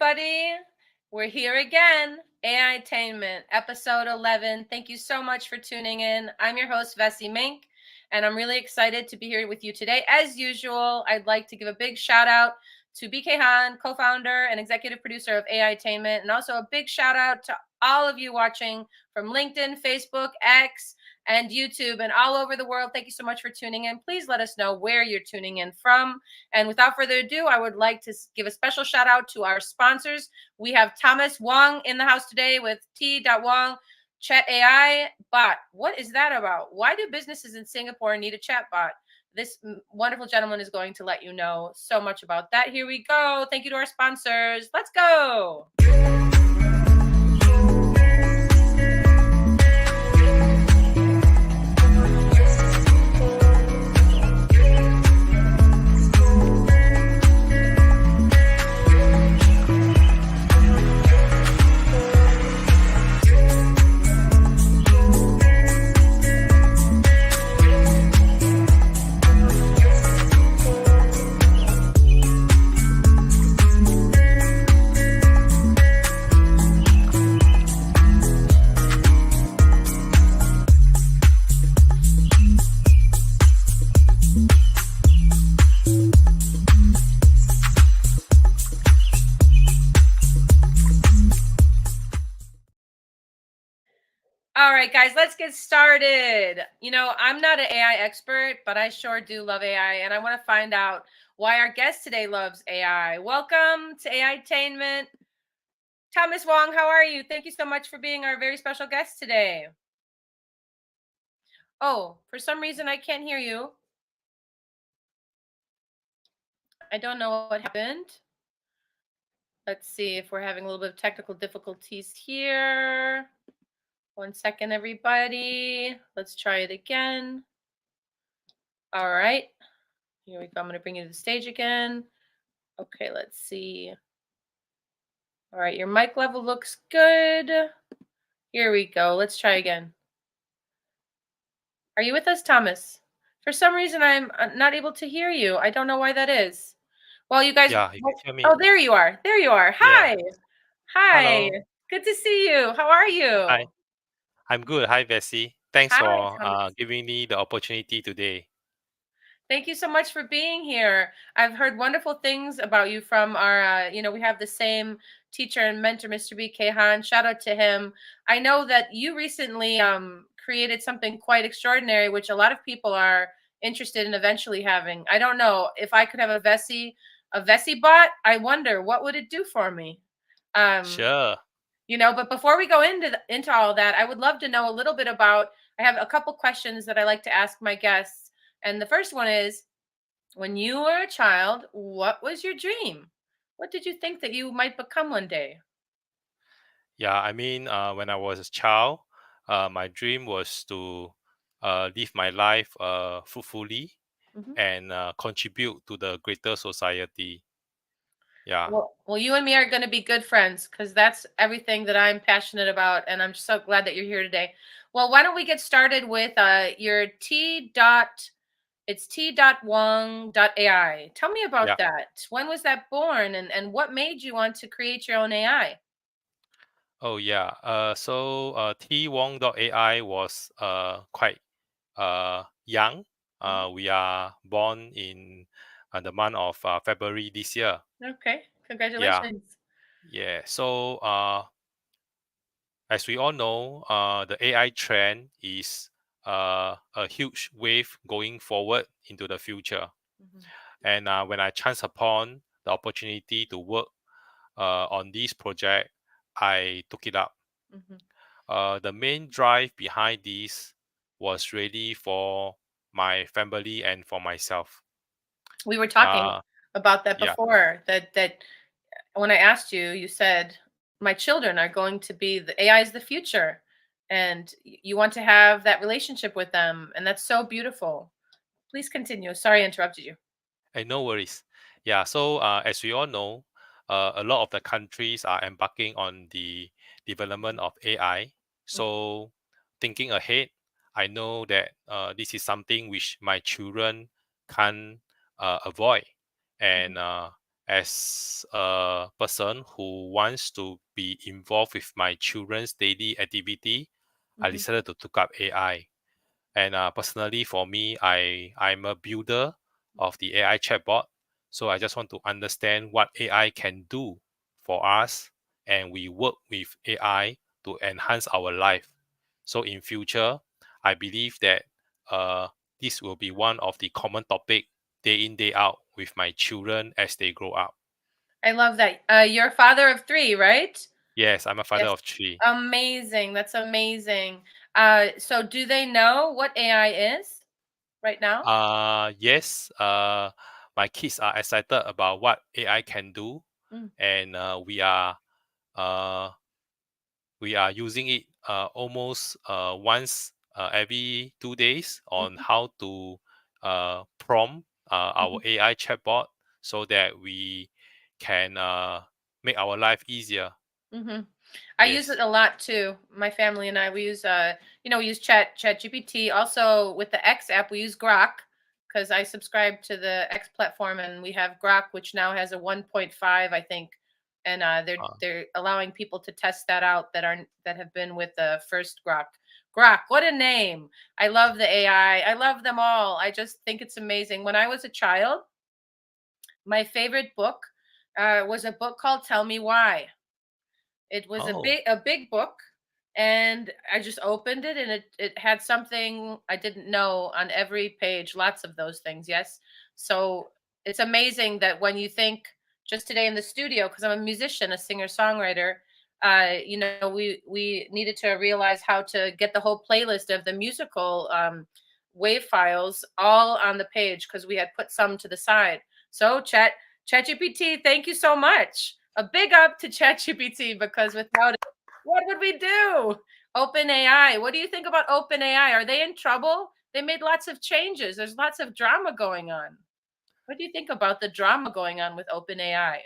everybody. We're here again. AI-Tainment, episode 11. Thank you so much for tuning in. I'm your host, Vessi Mink, and I'm really excited to be here with you today. As usual, I'd like to give a big shout out to BK Han, co-founder and executive producer of AI-Tainment, and also a big shout out to all of you watching from LinkedIn, Facebook, X, and YouTube, and all over the world. Thank you so much for tuning in. Please let us know where you're tuning in from. And without further ado, I would like to give a special shout out to our sponsors. We have Thomas Wong in the house today with T.Wong Chat AI bot. What is that about? Why do businesses in Singapore need a chat bot? This wonderful gentleman is going to let you know so much about that. Here we go. Thank you to our sponsors. Let's go. All right, guys, let's get started. You know, I'm not an AI expert, but I sure do love AI, and I want to find out why our guest today loves AI. Welcome to AI-Tainment. Thomas Wong, how are you? Thank you so much for being our very special guest today. Oh, for some reason, I can't hear you. I don't know what happened. Let's see if we're having a little bit of technical difficulties here. 1 second, everybody. Let's try it again. All right. Here we go. I'm going to bring you to the stage again. Okay, let's see. All right, your mic level looks good. Here we go. Let's try again. Are you with us, Thomas? For some reason, I'm not able to hear you. I don't know why that is. Well, you guys. Yeah, you can hear me. Oh, there you are. There you are. Yeah. Hi. Hi. Hello. Good to see you. How are you? Hi. I'm good. Hi, Bessie. Thanks Hi, for Thomas. giving me the opportunity today. Thank you so much for being here. I've heard wonderful things about you from our, we have the same teacher and mentor, Mr. B.K. Han. Shout out to him. I know that you recently created something quite extraordinary, which a lot of people are interested in eventually having. I don't know if I could have a Vessi bot. I wonder what would it do for me. Sure. But before we go into all that, I would love to know a little bit about. I have a couple questions that I like to ask my guests, and the first one is, when you were a child, what was your dream? What did you think that you might become one day? Yeah, I mean, when I was a child, my dream was to live my life fruitfully Hmm. and contribute to the greater society. Yeah. Well, you and me are going to be good friends because that's everything that I'm passionate about, and I'm so glad that you're here today. Well, why don't we get started with your T dot. It's T.Wong.AI. Tell me Yeah. about that. When was that born, and what made you want to create your own AI? Oh, yeah. So T.Wong.AI was quite young. Mhm. We are born in the month of February this year. Okay, Yeah. congratulations. Yeah. So, as we all know, the AI trend is a huge wave going forward into the future. Mhm. And when I chanced upon the opportunity to work on this project, I took it up. Mhm. The main drive behind this was really for my family and for myself. We were talking Uh, about that yeah. before. That when I asked you, you said my children are going to be the AI is the future, and you want to have that relationship with them, and that's so beautiful. Please continue. Sorry, I interrupted you. And no worries. Yeah, so as we all know, a lot of the countries are embarking on the development of AI. So, thinking ahead, I know that this is something which my children can't avoid. Mhm. And as a person who wants to be involved with my children's daily activity, I decided to look up AI. And personally, for me, I'm a builder of the AI chatbot. So I just want to understand what AI can do for us, and we work with AI to enhance our life. So in future, I believe that this will be one of the common topic day in day out with my children as they grow up. I love that. You're a father of 3, right? Yes, I'm a father Yes. of 3. Amazing. That's amazing. So do they know what AI is right now? Yes. My kids are excited about what AI can do, Mm. and uh, we are using it almost once every 2 days on Mhm. how to prompt our Mhm. AI chatbot so that we can make our life easier. Mhm. I use it Yes. a lot too. My family and I, we use we use ChatGPT. Also with the X app, we use Grok because I subscribe to the X platform, and we have Grok, which now has a 1.5, I think, and Uh, they're allowing people to test that out that have been with the first Grok. Grok, what a name! I love the AI. I love them all. I just think it's amazing. When I was a child, my favorite book was a book called Tell Me Why. It was oh. a big book, and I just opened it, and it had something I didn't know on every page, lots of those things, yes. So it's amazing that when you think just today in the studio, because I'm a musician, a singer-songwriter, we needed to realize how to get the whole playlist of the musical wave files all on the page because we had put some to the side. So ChatGPT, thank you so much. A big up to ChatGPT because without it, what would we do? OpenAI. What do you think about OpenAI? Are they in trouble? They made lots of changes. There's lots of drama going on. What do you think about the drama going on with OpenAI?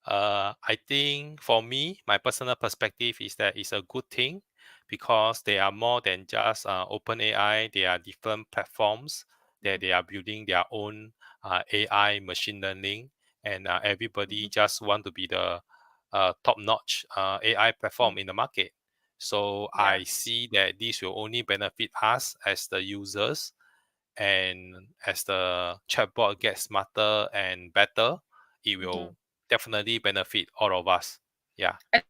I think for me, my personal perspective is that it's a good thing because they are more than just OpenAI. They are different platforms that they are building their own AI machine learning, and everybody Mhm. just want to be the top-notch AI Mm. platform in the market. So Yeah. I see that this will only benefit us as the users, and as the chatbot gets smarter and better, it Mhm. will definitely benefit all of us. Yeah. I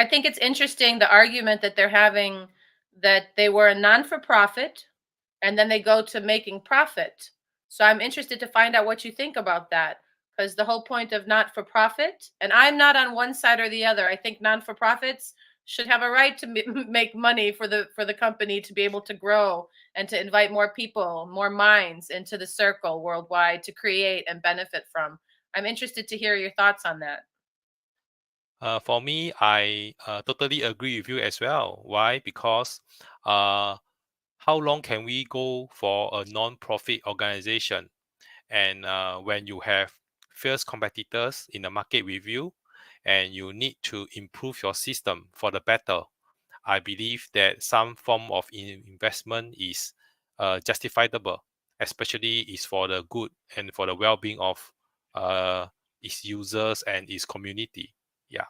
think it's interesting the argument that they're having that they were a non-for-profit and then they go to making profit. So I'm interested to find out what you think about that because the whole point of not for profit, and I'm not on one side or the other. I think non for profits should have a right to make money for the company to be able to grow and to invite more people, more minds into the circle worldwide to create and benefit from. I'm interested to hear your thoughts on that. For me, I totally agree with you as well. Why? Because uh, how long can we go for a non-profit organization? And when you have fierce competitors in the market with you, and you need to improve your system for the better, I believe that some form of investment is justifiable, especially is for the good and for the well-being of uh, its users and its community. Yeah,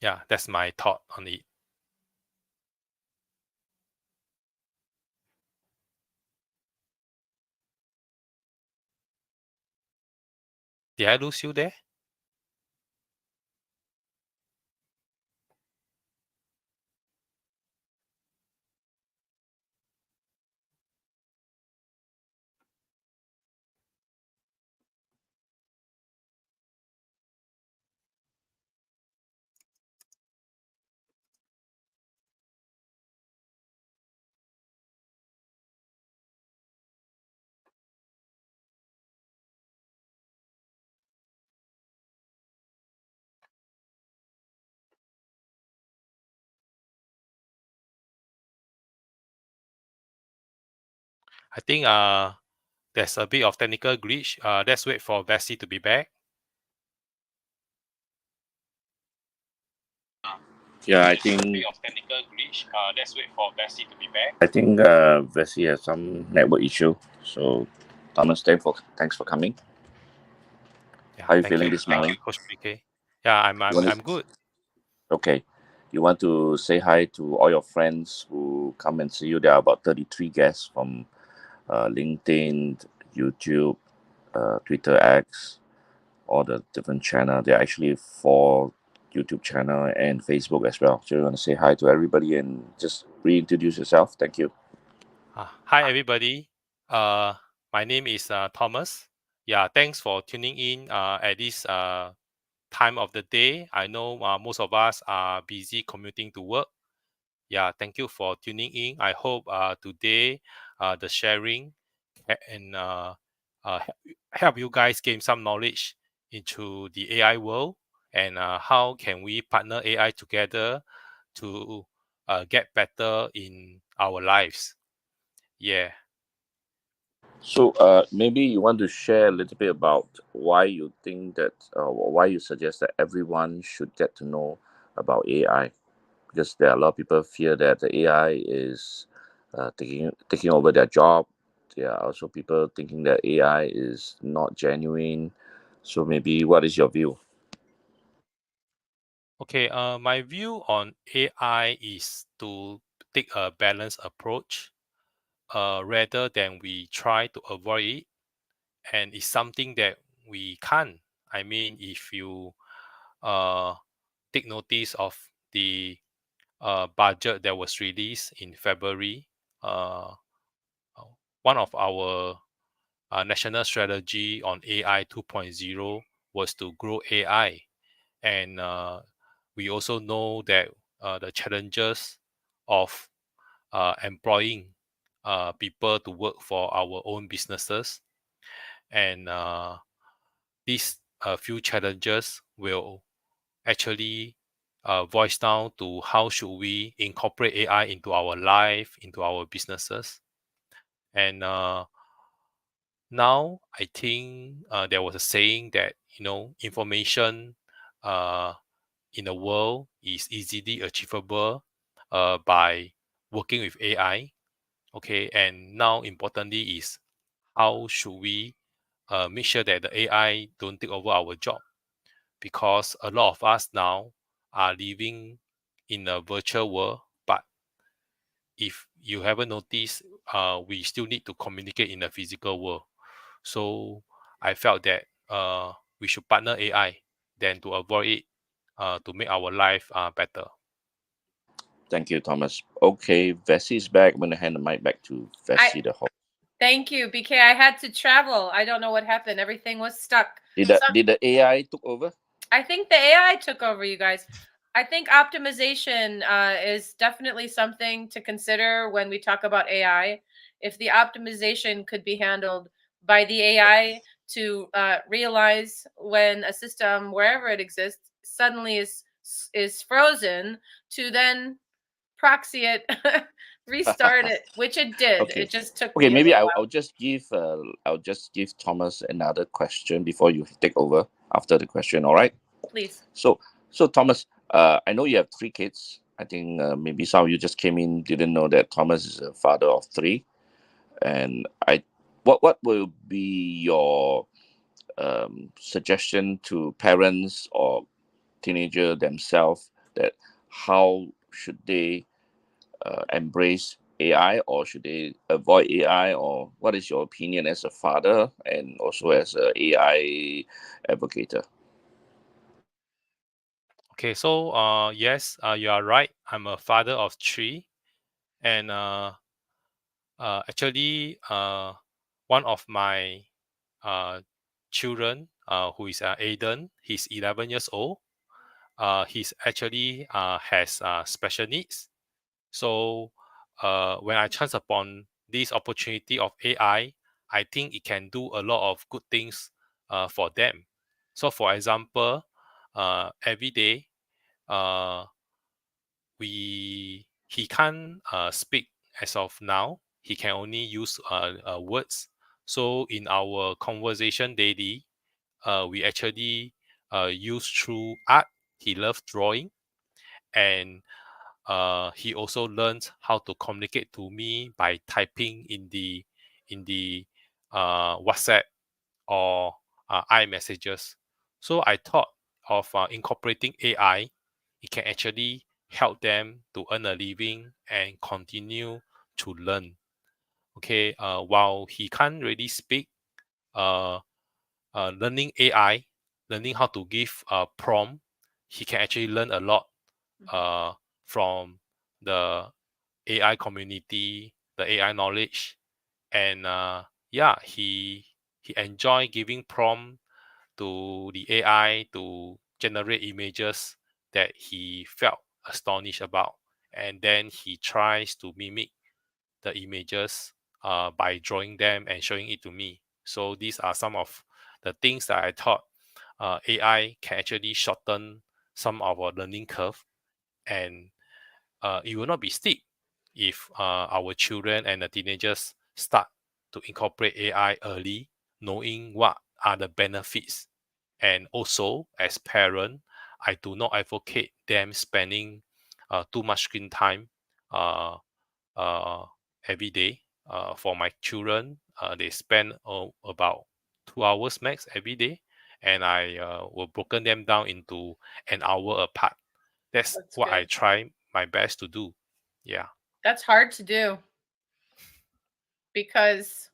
yeah, that's my thought on it. Did I lose you there? I think there's a bit of technical glitch. Let's wait for Vessi to be back. Yeah, I There's a think bit of technical glitch. Let's wait for Vessi to be back. Vessi has some network issue. So Thomas, thanks for coming. Yeah, How are you thank feeling you. this Thank morning? you, Coach PK. Yeah, You want I'm to, good. okay. You want to say hi to all your friends who come and see you? There are about 33 guests from LinkedIn, YouTube, Twitter X, all the different channel. There are actually 4 YouTube channel and Facebook as well. So you want to say hi to everybody and just reintroduce yourself. Thank you. Hi, everybody. Uh, my name is Thomas. Yeah, thanks for tuning in at this time of the day. I know most of us are busy commuting to work. Yeah, thank you for tuning in. I hope today the sharing and help you guys gain some knowledge into the AI world and how can we partner AI together to get better in our lives. Yeah. So maybe you want to share a little bit about why you think that, why you suggest that everyone should get to know about AI, because there are a lot of people fear that the AI is taking over their job. There are also people thinking that AI is not genuine. So maybe what is your view? Okay. My view on AI is to take a balanced approach, rather than we try to avoid it, and it's something that we can't. I mean, if you uh take notice of the budget that was released in February, uh, uh, one of our national strategy on AI 2.0 was to grow AI, and we also know that the challenges of employing people to work for our own businesses, and these few challenges will actually voice down to how should we incorporate AI into our life, into our businesses. And now I think there was a saying that, information uh, in the world is easily achievable by working with AI. Okay, and now importantly is how should we make sure that the AI don't take over our job, because a lot of us now are living in a virtual world. But if you haven't noticed, we still need to communicate in the physical world. So I felt that we should partner AI than to avoid it, to make our life better. Thank you, Thomas. Okay, Vessi is back. I'm going to hand the mic back to I Vessi, the host. thank you, BK. I had to travel. I don't know what happened. Everything was stuck. So Did the AI took over? I think the AI took over, you guys. I think optimization is definitely something to consider when we talk about AI. If the optimization could be handled by the AI to realize when a system, wherever it exists, suddenly is frozen, to then proxy it, restart it, which it did. Okay. It just took Okay, me a maybe little I'll just give Thomas another question before you take over after the question. All right. while. Please. So Thomas, I know you have 3 kids. I think maybe some of you just came in didn't know that Thomas is a father of 3, and what will be your suggestion to parents or teenager themselves, that how should they embrace AI, or should they avoid AI, or what is your opinion as a father and also as a AI advocate? Okay, so yes, you are right. I'm a father of 3, and actually, one of my uh, children, who is Aiden, he's 11 years old. He's actually has special needs. So when I chance upon this opportunity of I think it can do a lot of good things for them. So for example, every day, uh, he can't speak as of now. He can only use words. So in our conversation daily, we actually use through art. He loves drawing, and he also learned how to communicate to me by typing in the WhatsApp or iMessages. So I thought of incorporating AI. It can actually help them to earn a living and continue to learn. Okay, while he can't really speak, uh, learning AI, learning how to give a prompt, he can actually learn a lot uh, from the AI community, the AI knowledge, and yeah, he enjoy giving prompt to the AI to generate images that he felt astonished about, and then he tries to mimic the images by drawing them and showing it to me. So these are some of the things that I thought AI can actually shorten some of our learning curve, and it will not be steep if our children and the teenagers start to incorporate AI early, knowing what are the benefits. And also, as parent, I do not advocate them spending too much screen time uh, uh, every day. For my children, they spend about 2 hours max every day, and I will broken them down into an hour apart. That's That's what I good. try my best to do. Yeah. That's hard to do because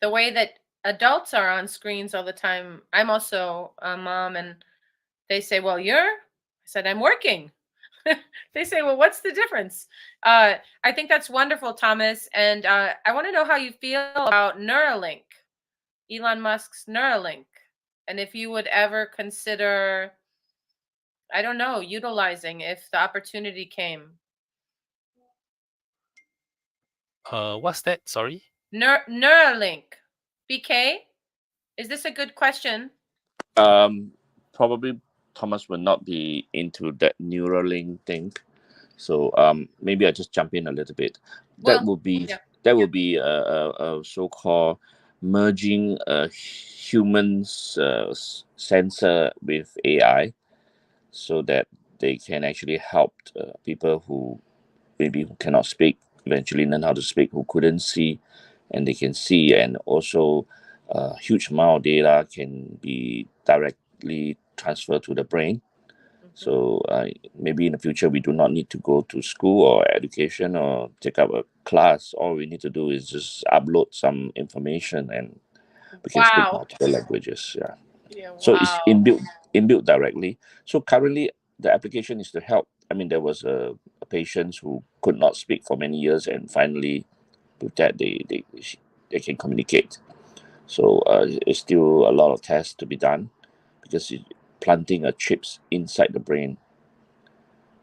the way that adults are on screens all the time. I'm also a mom, and they say, "Well, you're." I said, "I'm working." They say, "Well, what's the difference?" I think that's wonderful, Thomas, and I want to know how you feel about Neuralink, Elon Musk's Neuralink, and if you would ever consider, I don't know, utilizing if the opportunity came. What's that? Sorry. Neuralink, BK, is this a good question? Um, Probably Thomas will not be into that Neuralink thing. So maybe I just jump in a little bit. That Well, will be yeah. a so-called merging humans sensor with AI, so that they can actually help people who maybe who cannot speak eventually learn how to speak, who couldn't see, and they can see, and also a huge amount of data can be directly transferred to the brain. Mhm. So maybe in the future we do not need to go to school or education or take up a class. All we need to do is just upload some information, and we can speak Wow. multiple languages. Yeah. Yeah, So it's wow. inbuilt directly. So currently the application is to help. I mean, there was a patient who could not speak for many years, and finally with that they can communicate. So it's still a lot of tests to be done, because planting a chips inside the brain.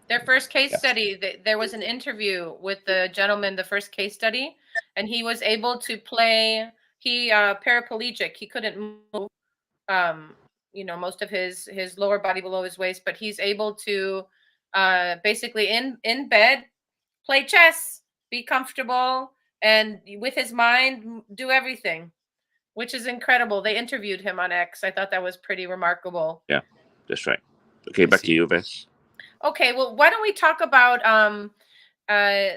Their first case Yeah. study, there was an interview with the gentleman, the first case study, and he was able to play, he paraplegic, he couldn't move, um, most of his lower body below his waist, but he's able to basically in bed play chess, be comfortable, and with his mind do everything, which is incredible. They interviewed him on X. I thought that was pretty remarkable. Yeah, that's right. Okay, I back to see. you, Bess. Okay, well, why don't we talk about uh,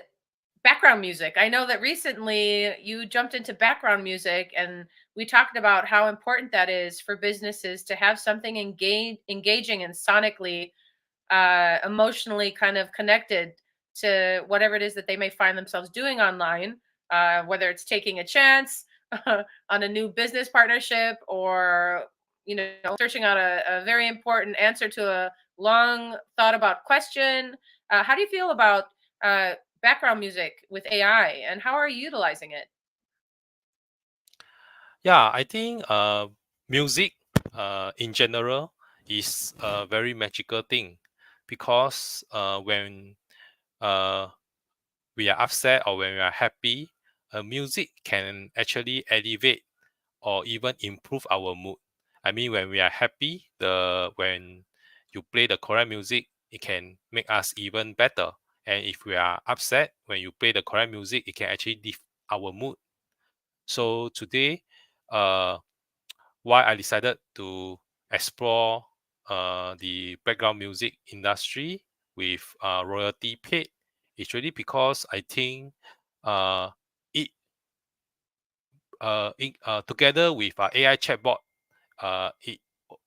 background music? I know that recently you jumped into background music, and we talked about how important that is for businesses to have something engaging and sonically, emotionally kind of connected to whatever it is that they may find themselves doing online, whether it's taking a chance on a new business partnership, or searching out a very important answer to a long thought about question. How do you feel about uh, background music with AI, and how are you utilizing it? Yeah, I think music in general is a very magical thing, because when uh, we are upset or when we are happy, music can actually elevate or even improve our mood. I mean, when we are happy, the when you play the correct music, it can make us even better. And if we are upset, when you play the correct music, it can actually lift our mood. So today, uh, why I decided to explore the background music industry with royalty paid is really because I think uh, it together with AI chatbot, it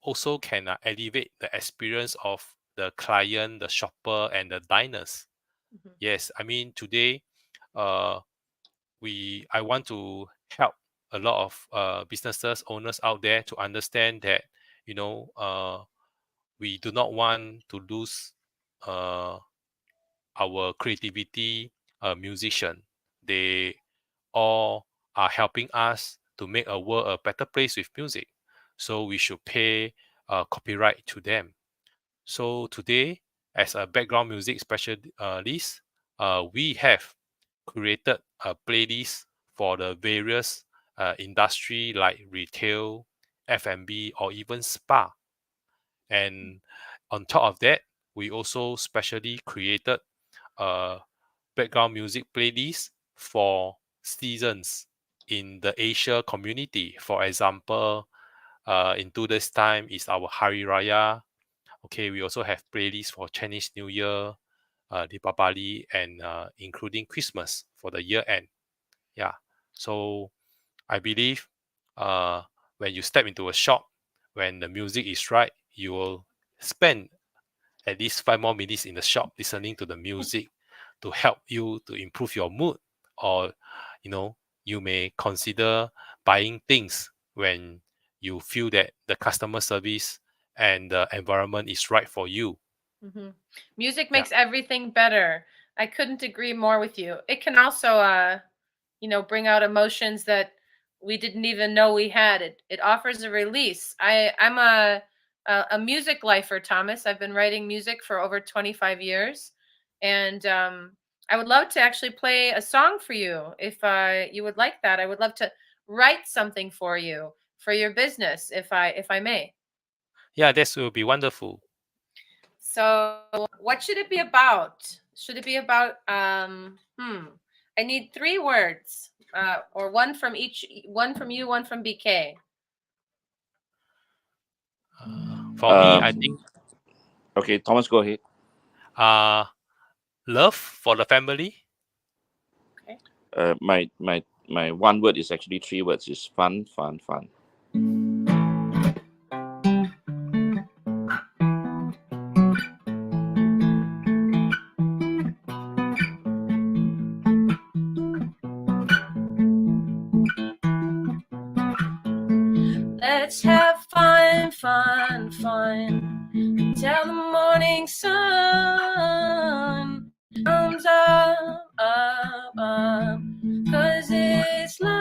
also can elevate the experience of the client, the shopper, and the diners. Mhm. Yes, I mean today, uh, I want to help a lot of businesses owners out there to understand that we do not want to lose uh, our creativity musician. They all are helping us to make a world a better place with music. So we should pay copyright to them. So today, as a background music specialist, we have created a playlist for the various industry like retail, F&B, or even spa. And on top of that, we also specially created a background music playlist for seasons in the Asia community. For example, in 2 days' time is our Hari Raya. Okay, we also have playlists for Chinese New Year, Deepavali, and including Christmas for the year end. Yeah, so I believe uh, when you step into a shop, when the music is right, you will spend at least 5 more minutes in the shop listening to the music to help you to improve your mood, or you may consider buying things when you feel that the customer service and the environment is right for you. Mhm. Music Yeah. makes everything better. I couldn't agree more with you. It can also, bring out emotions that we didn't even know we had. It offers a release. I'm a music lifer, Thomas. I've been writing music for over 25 years, and I would love to actually play a song for you if you would like that. I would love to write something for you for your business, if I may. Yeah, that will be wonderful. So, what should it be about? Should it be about I need 3 words. Or one from each, one from you, one from BK. For me, Uh, I think okay, Thomas, go ahead. uh, love for the family. Okay. My one word is actually 3 words. Is fun, fun, fun. Let's have fun, fun, fun until the morning sun comes up, up, up. 'Cause it's love.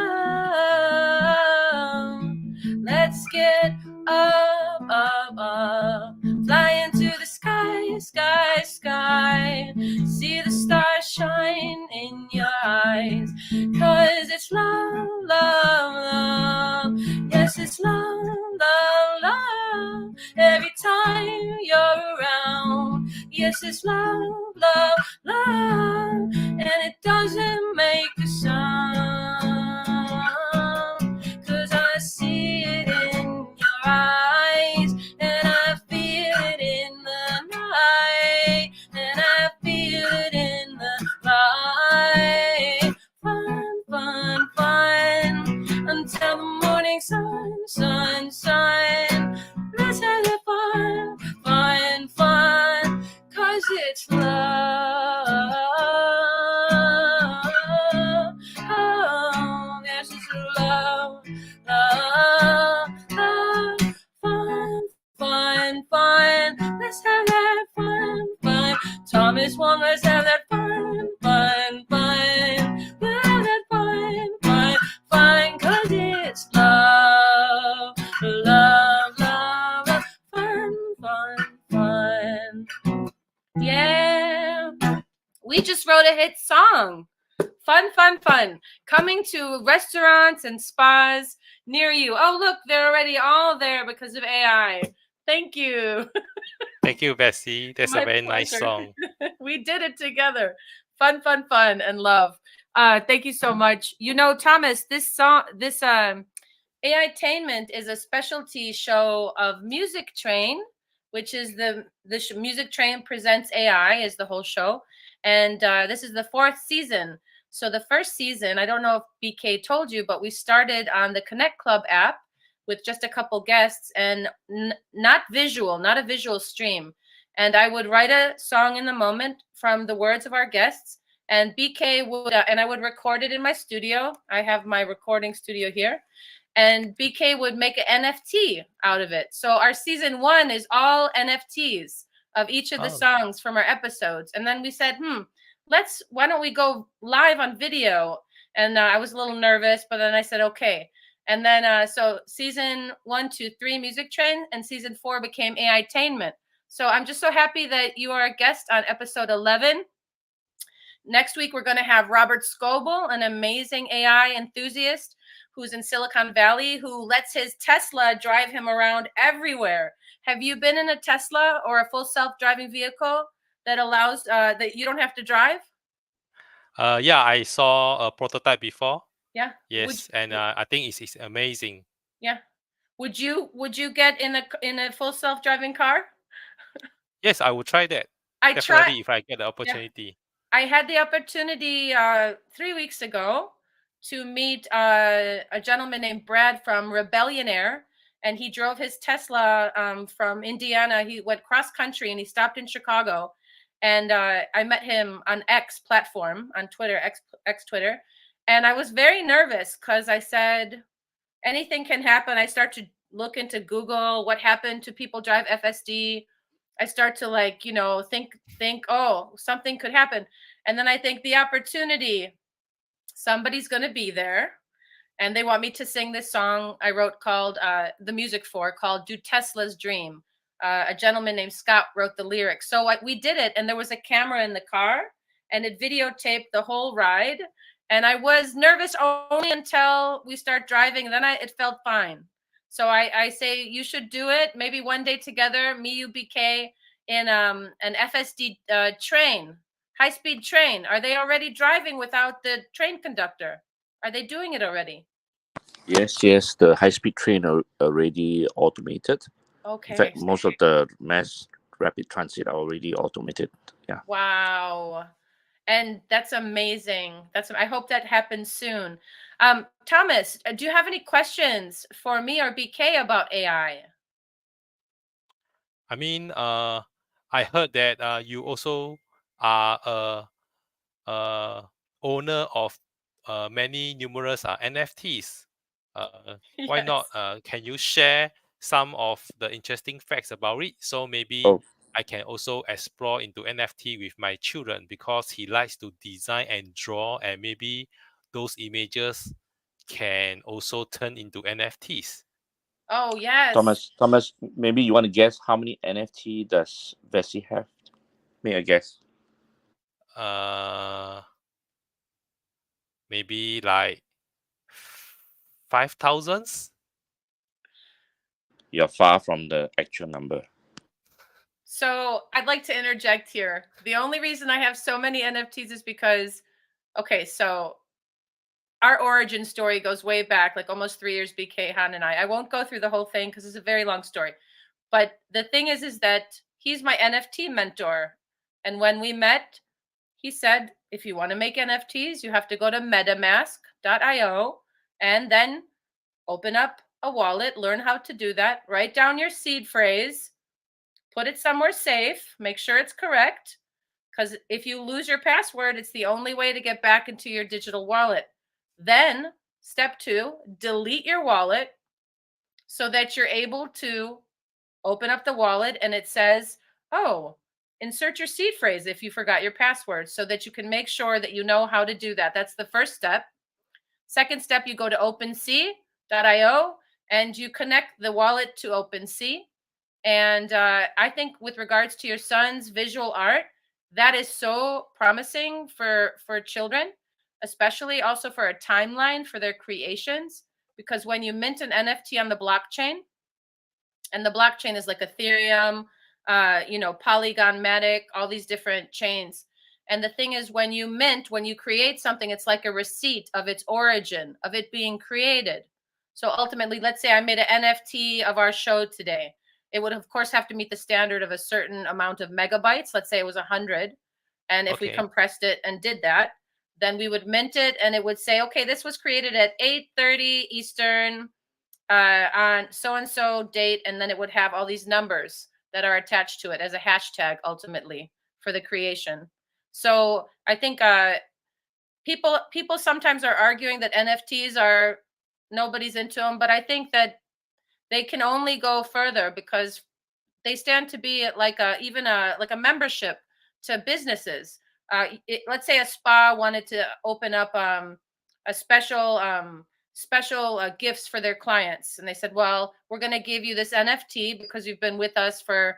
Let's get up, up, up. Fly into the sky, sky, sky. See the stars shine in your eyes. 'Cause it's love, love, love. Yes, it's love, love, love. Every time you're around. Yes, it's love, love, love. And it doesn't make a sound. 'Cause I see it in your eyes. And I feel it in the night. And I feel it in the light. Fun, fun, fun until the morning sun, sun, sun. Let's have that fun, fun, fun, 'cause it's love. Oh, yes, it's love, love, love. Fun, fun, fun. Let's have that fun, fun. Thomas Wong, let's have that fun, fun, fun. Let's have that fun, fun, fun, 'cause it's love, love, love, love. Fun, fun, fun. Yeah. We just wrote a hit song. Fun, fun, fun. Coming to restaurants and spas near you. Oh, look, they're already all there because of AI. Thank you. Thank you, Bessie. That's a My very nice pleasure. song. We did it together. Fun, fun, fun, and love. Thank you so much. Thomas, this song, this AI-Tainment is a specialty show of Music Train, which is the Music Train presents AI is the whole show, and this is the 4th season. So the first season, I don't know if BK told you, but we started on the Connect Club app with just a couple guests and not a visual stream. And I would write a song in the moment from the words of our guests, and BK would, and I would record it in my studio. I have my recording studio here, and BK would make an NFT out of it. So our season 1 is all NFTs of each of the songs from our episodes. And then we said, why don't we go live on video? And I was a little nervous, but then I said, okay. And then, so season 1, 2, 3, Music Train, and season 4 became AI-Tainment. So I'm just so happy that you are a guest on episode 11. Next week, we're going to have Robert Scoble, an amazing AI enthusiast who's in Silicon Valley, who lets his Tesla drive him around everywhere. Have you been in a Tesla or a full self-driving vehicle that allows that you don't have to drive? Yeah, I saw a prototype before. Yeah. Yes, and I think it's amazing. Yeah. Would you get in a full self-driving car? Yes, I will try that. Definitely, if I get the opportunity. Yeah. I had the opportunity 3 weeks ago to meet a gentleman named Brad from Rebellionaire, and he drove his Tesla from Indiana. He went cross country and he stopped in Chicago, and I met him on X platform, on Twitter, X Twitter, and I was very nervous because I said, anything can happen. I start to look into Google, what happened to people drive FSD. I start to think, oh, something could happen. And then I think the opportunity, somebody's going to be there. And they want me to sing this song I wrote called the music for, called Do Tesla's Dream. A gentleman named Scott wrote the lyrics. So we did it, and there was a camera in the car, and it videotaped the whole ride. And I was nervous only until we start driving. And then it felt fine. So I say you should do it. Maybe one day together, me, you, BK, in an FSD train, high-speed train. Are they already driving without the train conductor? Are they doing it already? Yes, the high-speed train are already automated. Okay. In fact, most of the mass rapid transit are already automated. Yeah. Wow. And that's amazing. I hope that happens soon. Thomas, do you have any questions for me or BK about AI? I mean, I heard that you also are a owner of many numerous NFTs. Why not? Can you share some of the interesting facts about it? So maybe I can also explore into NFT with my children, because he likes to design and draw, and maybe those images can also turn into NFTs. Oh, yes. Thomas, maybe you want to guess how many NFT does Vessi have? Make a guess. Maybe like 5,000. You're far from the actual number. So I'd like to interject here. The only reason I have so many NFTs is because, okay, so our origin story goes way back, like almost 3 years, BK, Han, and I won't go through the whole thing because it's a very long story. But the thing is that he's my NFT mentor. And when we met, he said, if you want to make NFTs, you have to go to metamask.io and then open up a wallet, learn how to do that, write down your seed phrase, put it somewhere safe, make sure it's correct. Because if you lose your password, it's the only way to get back into your digital wallet. Then, step 2, delete your wallet so that you're able to open up the wallet and it says, oh, insert your seed phrase if you forgot your password, so that you can make sure that you know how to do that. That's the first step. Second step, you go to OpenSea.io and you connect the wallet to OpenSea. And I think with regards to your son's visual art, that is so promising for children, especially also for a timeline for their creations. Because when you mint an NFT on the blockchain, and the blockchain is like Ethereum, Polygon, Matic, all these different chains. And the thing is, when you create something, it's like a receipt of its origin, of it being created. So ultimately, let's say I made an NFT of our show today. It would, of course, have to meet the standard of a certain amount of megabytes. Let's say it was 100. And if we compressed it and did that, then we would mint it, and it would say, okay, this was created at 8:30 Eastern on so and so date, and then it would have all these numbers that are attached to it as a hashtag ultimately for the creation. So I think people sometimes are arguing that NFTs are nobody's into them, but I think that they can only go further because they stand to be like even a membership to businesses. Let's say a spa wanted to open up a special gifts for their clients, and they said, well, we're going to give you this NFT because you've been with us for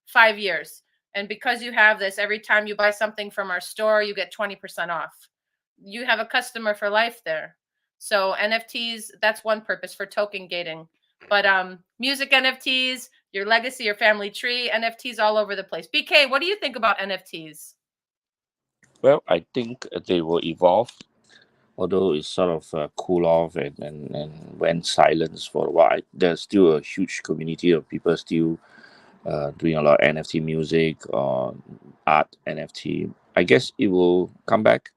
5 years, and because you have this, every time you buy something from our store, you get 20% off. You have a customer for life there. So NFTs, that's one purpose for token gating. But music NFTs, your legacy, your family tree, NFTs all over the place. BK, what do you think about NFTs? Well, I think they will evolve, although it's sort of cool off and went silent for a while. There's still a huge community of people still doing a lot of NFT music or art NFT. I guess it will come back,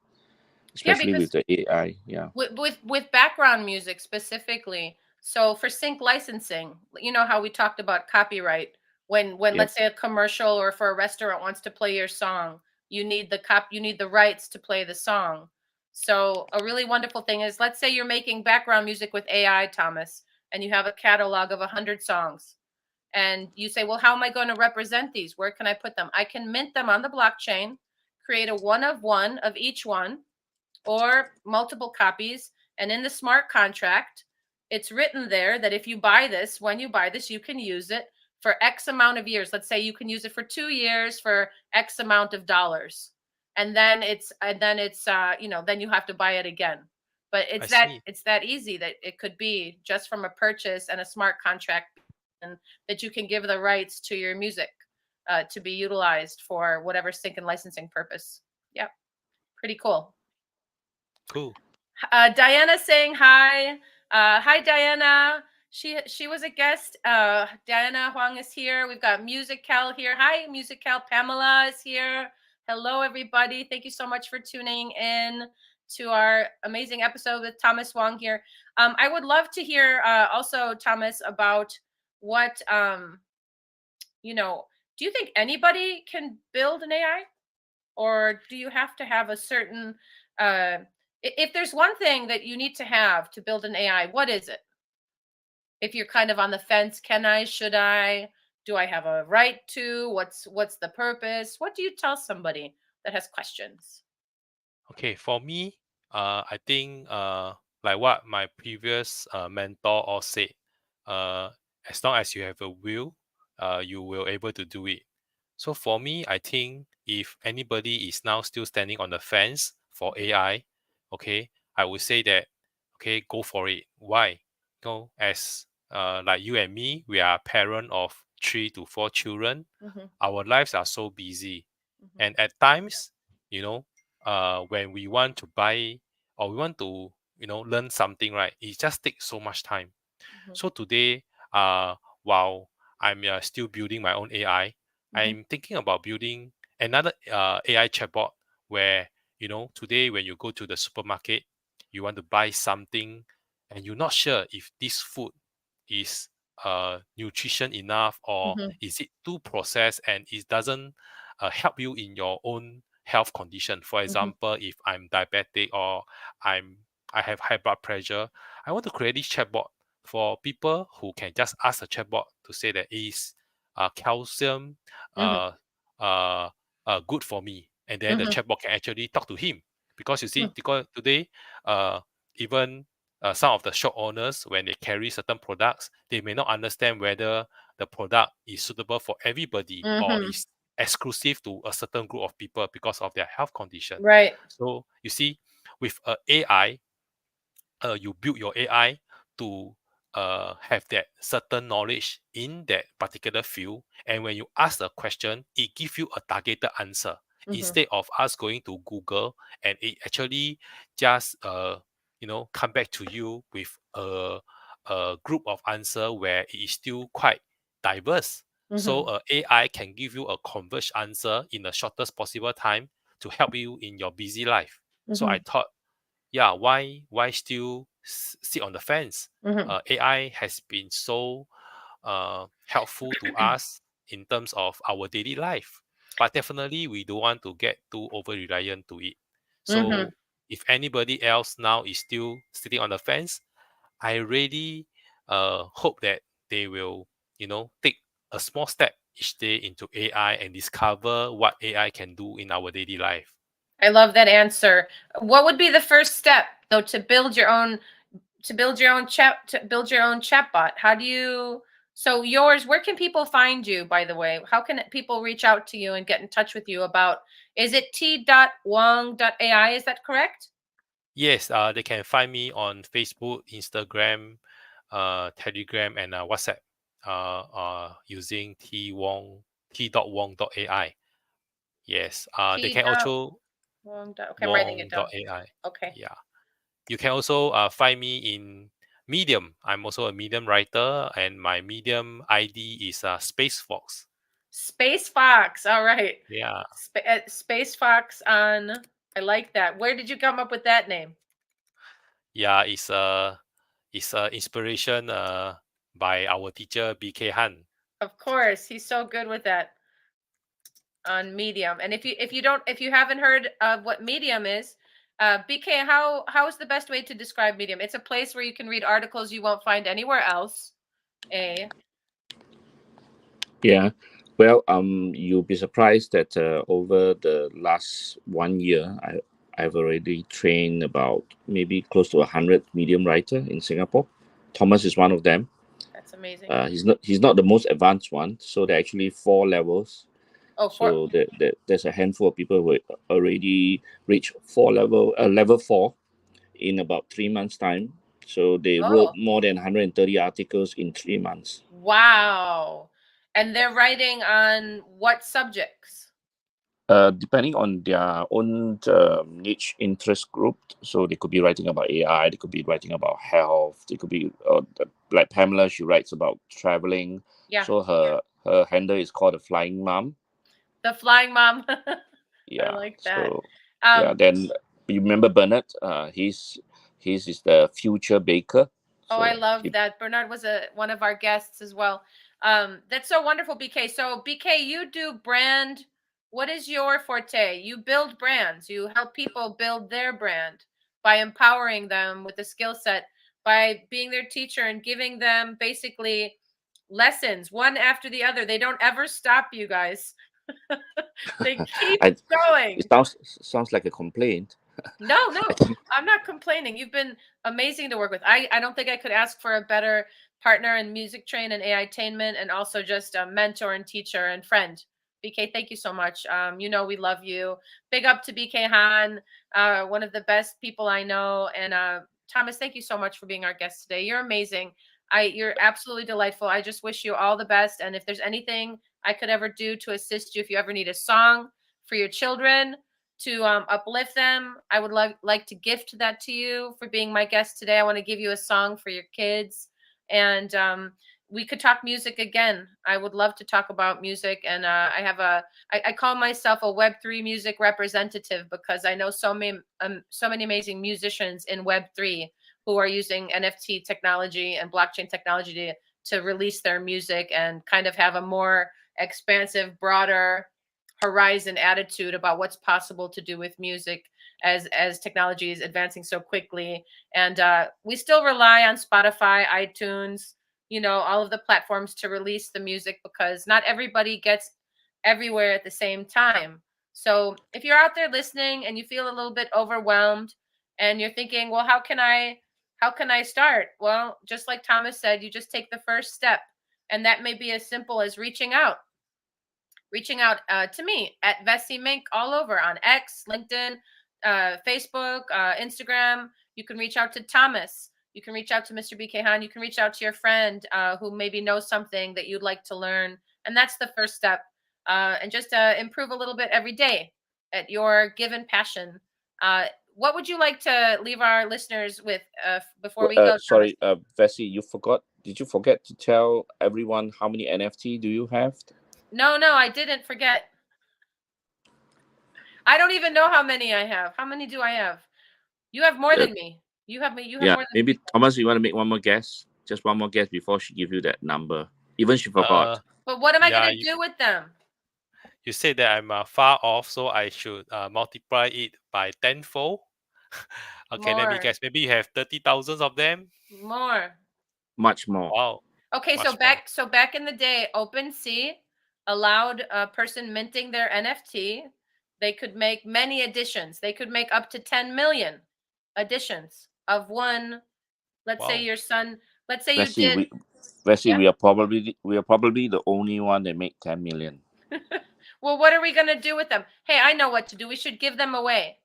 Yeah, especially because with the AI. Yeah. with background music specifically. So for sync licensing, you know how we talked about copyright when Yep. let's say a commercial or for a restaurant wants to play your song, you need the rights to play the song. So a really wonderful thing is, let's say you're making background music with AI, Thomas, and you have a catalog of 100 songs. And you say, well, how am I going to represent these? Where can I put them? I can mint them on the blockchain, create a one of each one, or multiple copies. And in the smart contract, it's written there that if you buy this, when you buy this, you can use it for X amount of years. Let's say you can use it for 2 years for X amount of dollars. And then then you have to buy it again. But I see. it's that easy that it could be just from a purchase and a smart contract, and that you can give the rights to your music to be utilized for whatever sync and licensing purpose. Yeah, pretty cool. Cool. Diana saying hi. Hi, Diana. She was a guest. Diana Huang is here. We've got Music Cal here. Hi, Music Cal. Pamela is here. Hello, everybody. Thank you so much for tuning in to our amazing episode with Thomas Wong here. I would love to hear also, Thomas, about what do you think anybody can build an AI? Or do you have to have a certain if there's one thing that you need to have to build an AI, what is it? If you're kind of on the fence, can I, should I, do I have a right to, what's the purpose? What do you tell somebody that has questions? Okay, for me, I think like what my previous mentor all said, uh, as long as you have a will, you will able to do it. So for me, I think if anybody is now still standing on the fence for AI, okay, I would say that okay, go for it. Why? As like you and me, we are parent of 3 to 4 children. Mm-hmm. Our lives are so busy, Mm-hmm. and at times, you know, when we want to buy or we want to learn something, right, it just takes so much time. Mm-hmm. So today, while I'm still building my own AI, Mm-hmm. I'm thinking about building another AI chatbot where today when you go to the supermarket, you want to buy something and you're not sure if this food is nutrition enough, or Mm-hmm. is it too processed and it doesn't help you in your own health condition. For Mm-hmm. example, if I'm diabetic or I'm I have high blood pressure, I want to create this chatbot for people who can just ask the chatbot to say that is calcium Mm-hmm. uh, good for me, and then the Mm-hmm. chatbot can actually talk to him. Because you see, because today uh, even some of the shop owners, when they carry certain products, they may not understand whether the product is suitable for everybody or Mm-hmm. is exclusive to a certain group of people because of their health condition. Right. So you see, with AI, you build your AI to have that certain knowledge in that particular field, and when you ask a question, it gives you a targeted answer Mm-hmm. instead of us going to Google and it actually just come back to you with a group of answer where it is still quite diverse. So Mm-hmm. AI can give you a converged answer in the shortest possible time to help you in your busy life. So I thought, yeah, why still sit on the fence? AI has been so helpful to us in terms of our daily life, but definitely we don't want to get too over reliant to it. So if anybody else now is still sitting on the fence, I really hope that they will, take a small step each day into AI and discover what AI can do in our daily life. I love that answer. What would be the first step though to build your own chatbot? How do you so yours, where can people find you, by the way? How can people reach out to you and get in touch with you about, is it T.Wong.Ai? Is that correct? Yes, they can find me on Facebook, Instagram, Telegram, and WhatsApp. Using T.Wong.AI. Yes. They can also Okay, I'm writing it down. Wong.ai. Okay. Yeah. You can also find me in Medium. I'm also a Medium writer, and my Medium ID is Space Fox. Space Fox. All right. Yeah. Space Fox on. I like that. Where did you come up with that name? Yeah, it's inspiration by our teacher BK Han. Of course, he's so good with that on Medium. And if you haven't heard of what Medium is, BK, how is the best way to describe Medium? It's a place where you can read articles you won't find anywhere else. Yeah. Well, you'll be surprised that over the last 1 year, I've already trained about maybe close to 100 medium writer in Singapore. Thomas is one of them. That's amazing. He's not the most advanced one, so there are actually 4 levels. Oh, so there's a handful of people who already reached level 4 in about 3 months time. So they wrote more than 130 articles in 3 months. Wow. And they're writing on what subjects? Depending on their own niche interest group. So they could be writing about AI, they could be writing about health, they could be like Pamela, she writes about traveling. Yeah. So her handle is called the Flying Mom. The Flying Mom. Yeah. I like that. So yeah, then you remember Bernard? He's is the future baker. Oh, So I love that. Bernard was one of our guests as well. That's so wonderful, BK. So BK, you do brand. What is your forte? You build brands. You help people build their brand by empowering them with a skill set, by being their teacher and giving them basically lessons one after the other. They don't ever stop, you guys. They keep going. It sounds like a complaint. No, I'm not complaining. You've been amazing to work with. I don't think I could ask for a better partner in Music Train and AI-Tainment, and also just a mentor and teacher and friend. BK, thank you so much. We love you. Big up to BK Han, one of the best people I know. And Thomas, thank you so much for being our guest today. You're amazing. You're absolutely delightful. I just wish you all the best. And if there's anything I could ever do to assist you, if you ever need a song for your children, to uplift them, I would like to gift that to you for being my guest today. I want to give you a song for your kids, and we could talk music again. I would love to talk about music, and I call myself a Web3 music representative, because I know so many amazing musicians in Web3 who are using NFT technology and blockchain technology to release their music and kind of have a more expansive, broader horizon attitude about what's possible to do with music as technology is advancing so quickly. And we still rely on Spotify, iTunes, all of the platforms to release the music, because not everybody gets everywhere at the same time. So if you're out there listening and you feel a little bit overwhelmed and you're thinking, well, how can I start? Well, just like Thomas said, you just take the first step, and that may be as simple as reaching out to me at Vessi Mink all over on X, LinkedIn, Facebook, Instagram. You can reach out to Thomas. You can reach out to Mr. BK Han. You can reach out to your friend who maybe knows something that you'd like to learn. And that's the first step. And just improve a little bit every day at your given passion. What would you like to leave our listeners with before we go? Sorry, Vessi, did you forget to tell everyone how many NFT do you have? No, I didn't forget. I don't even know how many I have. How many do I have? You have more Uh, than me. You have me. You have yeah, more than maybe Thomas, you want to make one more guess? Just one more guess before she give you that number. Even she Uh, forgot. But what am I yeah, going to do with them? you said that I'm far off, so I should multiply it by tenfold. Okay, let me More. guess. Maybe you have 30,000 of them. More. Much more. Wow, Okay, much more. so back in the day, OpenSea allowed a person minting their NFT. They could make many additions. They could make up to 10 million additions of one. Let's say Wow. your son. Let's say you Let's see. did. We Yeah. are probably the only one that make 10 million. Well, what are we going to do with them? Hey, I know what to do. We should give them away.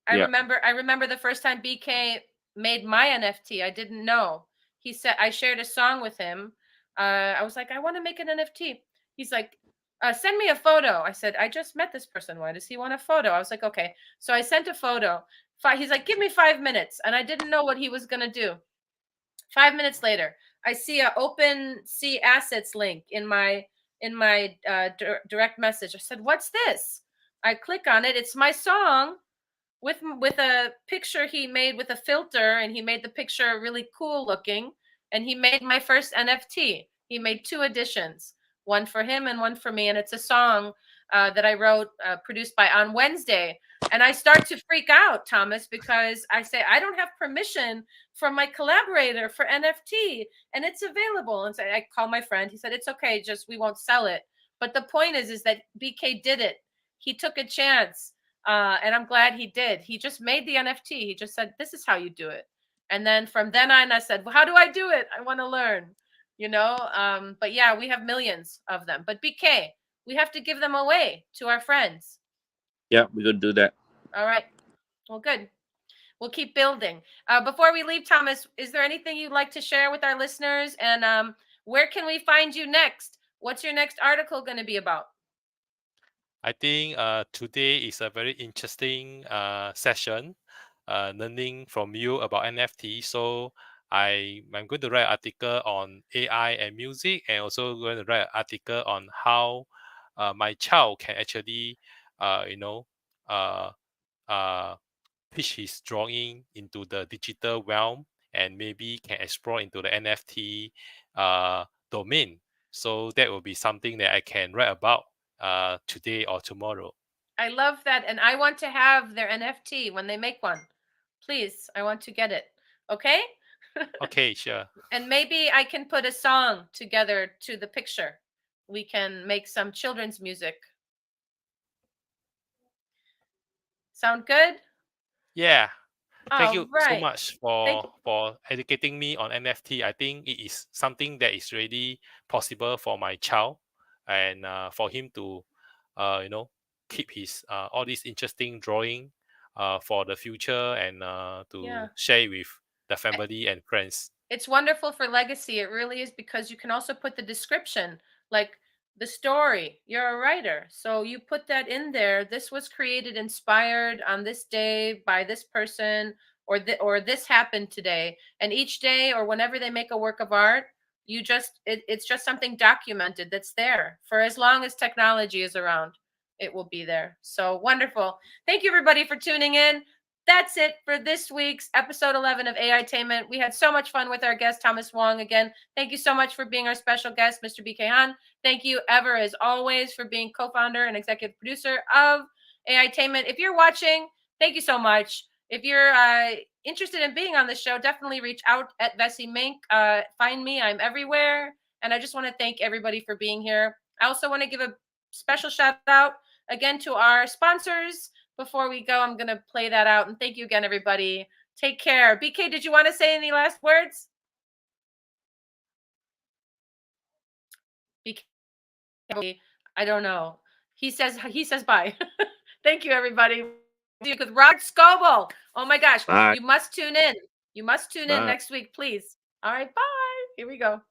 I Yeah. remember the first time BK made my NFT. I didn't know. He said I shared a song with him. I was like, I want to make an NFT. He's like, send me a photo. I said, I just met this person. Why does he want a photo? I was like, okay. So I sent a photo. He's like, give me 5 minutes, and I didn't know what he was gonna do. 5 minutes later, I see a OpenSea assets link in my direct message. I said, what's this? I click on it. It's my song with a picture he made with a filter, and he made the picture really cool looking, and he made my first NFT. He made 2 editions, one for him and one for me, and it's a song that I wrote, produced by On Wednesday. And I start to freak out, Thomas, because I say I don't have permission from my collaborator for NFT, and it's available. And so I call my friend. He said it's okay, just we won't sell it. But the point is that BK did it. He took a chance, and I'm glad he did. He just made the NFT. He just said, this is how you do it. And then from then on, I said, well, how do I do it? I want to learn, But yeah, we have millions of them. But BK, we have to give them away to our friends. Yeah, we're going to do that. All right. Well, good. We'll keep building. Before we leave, Thomas, is there anything you'd like to share with our listeners? And where can we find you next? What's your next article going to be about? I think today is a very interesting session, learning from you about NFT. So I'm going to write an article on AI and music, and also going to write an article on how my child can actually, uh, you know, uh, uh, pitch his drawing into the digital realm, and maybe can explore into the NFT domain. So that will be something that I can write about today or tomorrow. I love that. And I want to have their NFT when they make one. Please, I want to get it. Okay? Okay, sure. And maybe I can put a song together to the picture. We can make some children's music. Sound good? Yeah. Thank All you so right. much Thank for educating me on NFT. I think it is something that is really possible for my child, and for him to, you know, keep his all these interesting drawing for the future, and to Yeah. share with the family and friends. It's wonderful for legacy. It really is, because you can also put the description, like the story. You're a writer, so you put that in there. This was created, inspired on this day by this person, or this happened today. And each day, or whenever they make a work of art, it's just something documented that's there for as long as technology is around. It will be there. So wonderful. Thank you, everybody, for tuning in. That's it for this week's episode 11 of AI-Tainment. We had so much fun with our guest, Thomas Wong. Again, thank you so much for being our special guest, Mr. BK Han. Thank you, ever, as always, for being co-founder and executive producer of AI-Tainment. If you're watching, thank you so much. If you're interested in being on the show, definitely reach out at Vessi Mink. Find me. I'm everywhere. And I just want to thank everybody for being here. I also want to give a special shout out again to our sponsors. Before we go, I'm going to play that out. And thank you again, everybody. Take care. BK, did you want to say any last words? BK, I don't know. He says bye. Thank you, everybody. With Robert Scoble. Oh my gosh. Bye. You must tune in. You must tune in Bye. next week, please. All right. Bye. Here we go.